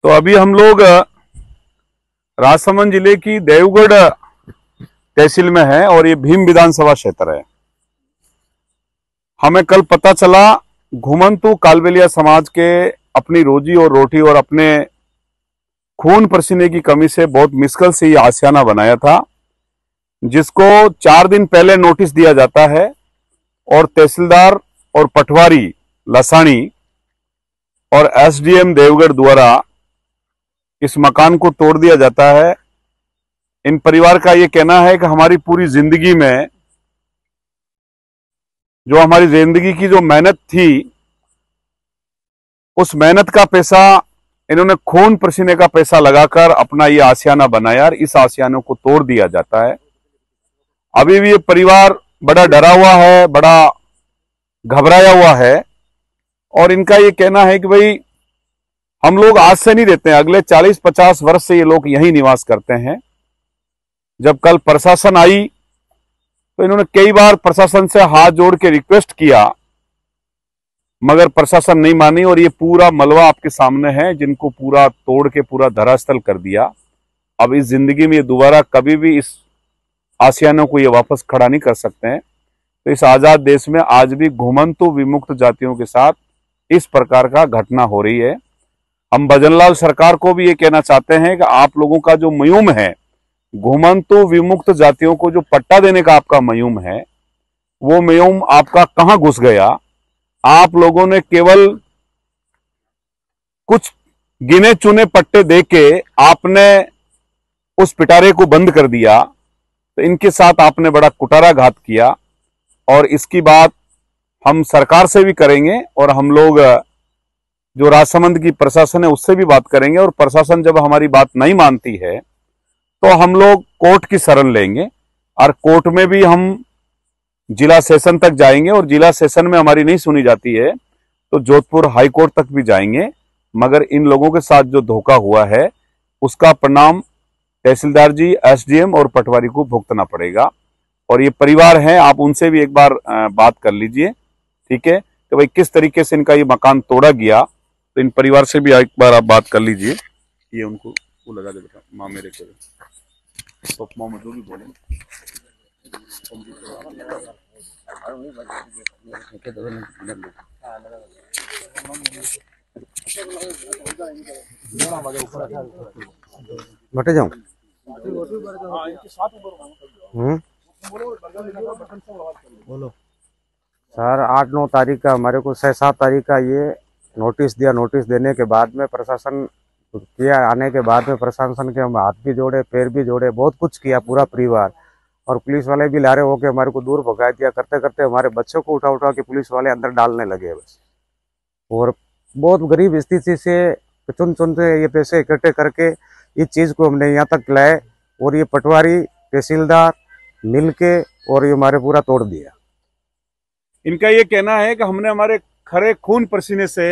तो अभी हम लोग राजसमंद जिले की देवगढ़ तहसील में है और ये भीम विधानसभा क्षेत्र है। हमें कल पता चला घुमंतु कालबेलिया समाज के अपनी रोजी और रोटी और अपने खून पसीने की कमी से बहुत मुश्किल से ये आशियाना बनाया था, जिसको 4 दिन पहले नोटिस दिया जाता है और तहसीलदार और पटवारी लसाणी और एसडीएम देवगढ़ द्वारा इस मकान को तोड़ दिया जाता है। इन परिवार का ये कहना है कि हमारी पूरी जिंदगी में जो हमारी जिंदगी की जो मेहनत थी, उस मेहनत का पैसा इन्होंने खून पसीने का पैसा लगाकर अपना ये आशियाना बनाया और इस आशियाने को तोड़ दिया जाता है। अभी भी ये परिवार बड़ा डरा हुआ है, बड़ा घबराया हुआ है और इनका ये कहना है कि भाई हम लोग आज से नहीं रहते हैं, अगले 40-50 वर्ष से ये लोग यहीं निवास करते हैं। जब कल प्रशासन आई तो इन्होंने कई बार प्रशासन से हाथ जोड़ के रिक्वेस्ट किया, मगर प्रशासन नहीं मानी और ये पूरा मलबा आपके सामने है, जिनको पूरा तोड़ के पूरा धरास्थल कर दिया। अब इस जिंदगी में ये दोबारा कभी भी इस आशियानों को ये वापस खड़ा नहीं कर सकते हैं। तो इस आजाद देश में आज भी घुमंतु विमुक्त जातियों के साथ इस प्रकार का घटना हो रही है। हम भजनलाल सरकार को भी ये कहना चाहते हैं कि आप लोगों का जो मयूम है, घुमंतु विमुक्त जातियों को जो पट्टा देने का आपका मयूम है, वो मयूम आपका कहां घुस गया? आप लोगों ने केवल कुछ गिने चुने पट्टे देके आपने उस पिटारे को बंद कर दिया। तो इनके साथ आपने बड़ा कुटाराघात किया और इसकी बात हम सरकार से भी करेंगे और हम लोग जो राजसमंद की प्रशासन है उससे भी बात करेंगे। और प्रशासन जब हमारी बात नहीं मानती है तो हम लोग कोर्ट की शरण लेंगे और कोर्ट में भी हम जिला सेशन तक जाएंगे और जिला सेशन में हमारी नहीं सुनी जाती है तो जोधपुर हाई कोर्ट तक भी जाएंगे। मगर इन लोगों के साथ जो धोखा हुआ है उसका परिणाम तहसीलदार जी, एसडीएम और पटवारी को भुगतना पड़ेगा। और ये परिवार हैं, आप उनसे भी एक बार बात कर लीजिए, ठीक है, कि भाई किस तरीके से इनका ये मकान तोड़ा गया। तो इन परिवार से भी एक बार आप बात कर लीजिए। ये उनको वो लगा दे बेटा, माँ मेरे को तो माँ जो भी बोले बटे जाऊं। बोलो सर, 8-9 तारीख का हमारे को 6-7 तारीख का ये नोटिस दिया। नोटिस देने के बाद में प्रशासन किया, आने के बाद में प्रशासन के हम हाथ भी जोड़े, पैर भी जोड़े, बहुत कुछ किया पूरा परिवार। और पुलिस वाले भी लारे होके हमारे को दूर भगा दिया। करते करते हमारे बच्चों को उठा उठा के पुलिस वाले अंदर डालने लगे बस। और बहुत गरीब स्थिति से चुन चुन से ये पैसे इकट्ठे करके इस चीज़ को हमने यहाँ तक लाए और ये पटवारी तहसीलदार मिलके और ये हमारे पूरा तोड़ दिया। इनका ये कहना है कि हमने हमारे खरे खून पसीने से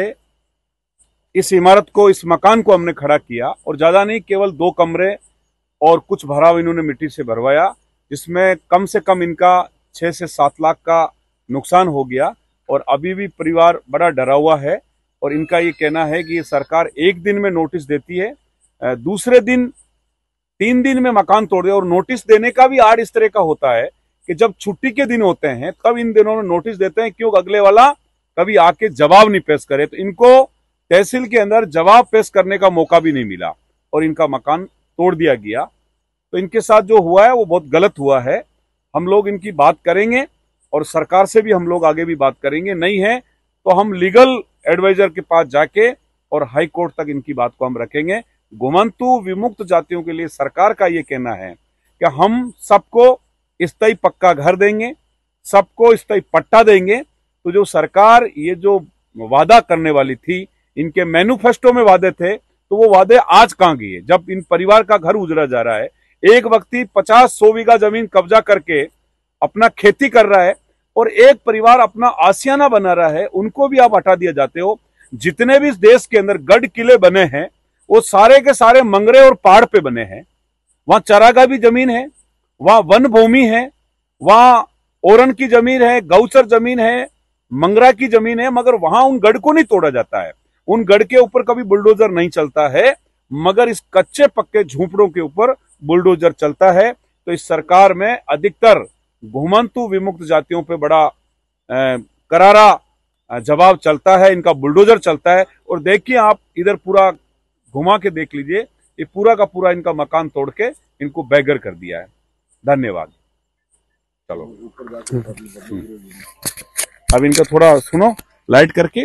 इस इमारत को, इस मकान को हमने खड़ा किया और ज्यादा नहीं, केवल 2 कमरे और कुछ भराव इन्होंने मिट्टी से भरवाया, जिसमें कम से कम इनका 6 से 7 लाख का नुकसान हो गया। और अभी भी परिवार बड़ा डरा हुआ है और इनका ये कहना है कि ये सरकार 1 दिन में नोटिस देती है, दूसरे दिन 3 दिन में मकान तोड़ दे। और नोटिस देने का भी आड़ इस तरह का होता है कि जब छुट्टी के दिन होते हैं तब इन दिनों में नोटिस देते हैं, क्यों अगले वाला कभी आके जवाब नहीं पेश करे। तो इनको तहसील के अंदर जवाब पेश करने का मौका भी नहीं मिला और इनका मकान तोड़ दिया गया। तो इनके साथ जो हुआ है वो बहुत गलत हुआ है। हम लोग इनकी बात करेंगे और सरकार से भी हम लोग आगे भी बात करेंगे। नहीं है तो हम लीगल एडवाइजर के पास जाके और हाई कोर्ट तक इनकी बात को हम रखेंगे। घुमंतु विमुक्त जातियों के लिए सरकार का ये कहना है कि हम सबको स्थायी पक्का घर देंगे, सबको स्थायी पट्टा देंगे। तो जो सरकार ये जो वादा करने वाली थी, इनके मैनिफेस्टो में वादे थे, तो वो वादे आज कहां गए? जब इन परिवार का घर उजड़ा जा रहा है, एक व्यक्ति 50-100 बीघा जमीन कब्जा करके अपना खेती कर रहा है और एक परिवार अपना आशियाना बना रहा है, उनको भी आप हटा दिया जाते हो। जितने भी इस देश के अंदर गढ़ किले बने हैं वो सारे के सारे मंगरे और पहाड़ पे बने हैं। वहां चरागाह भी जमीन है, वहां वन भूमि है, वहां ओरन की जमीन है, गौचर जमीन है, मंगरा की जमीन है, मगर वहां उन गढ़ को नहीं तोड़ा जाता है। उन गढ़ के ऊपर कभी बुलडोजर नहीं चलता है। मगर इस कच्चे पक्के झूंपड़ों के ऊपर बुलडोजर चलता है। तो इस सरकार में अधिकतर घुमंतु विमुक्त जातियों पे बड़ा करारा जवाब चलता है, इनका बुलडोजर चलता है। और देखिए आप इधर पूरा घुमा के देख लीजिए, ये पूरा का पूरा इनका मकान तोड़ के इनको बेघर कर दिया है। धन्यवाद। चलो अब इनका थोड़ा सुनो लाइट करके।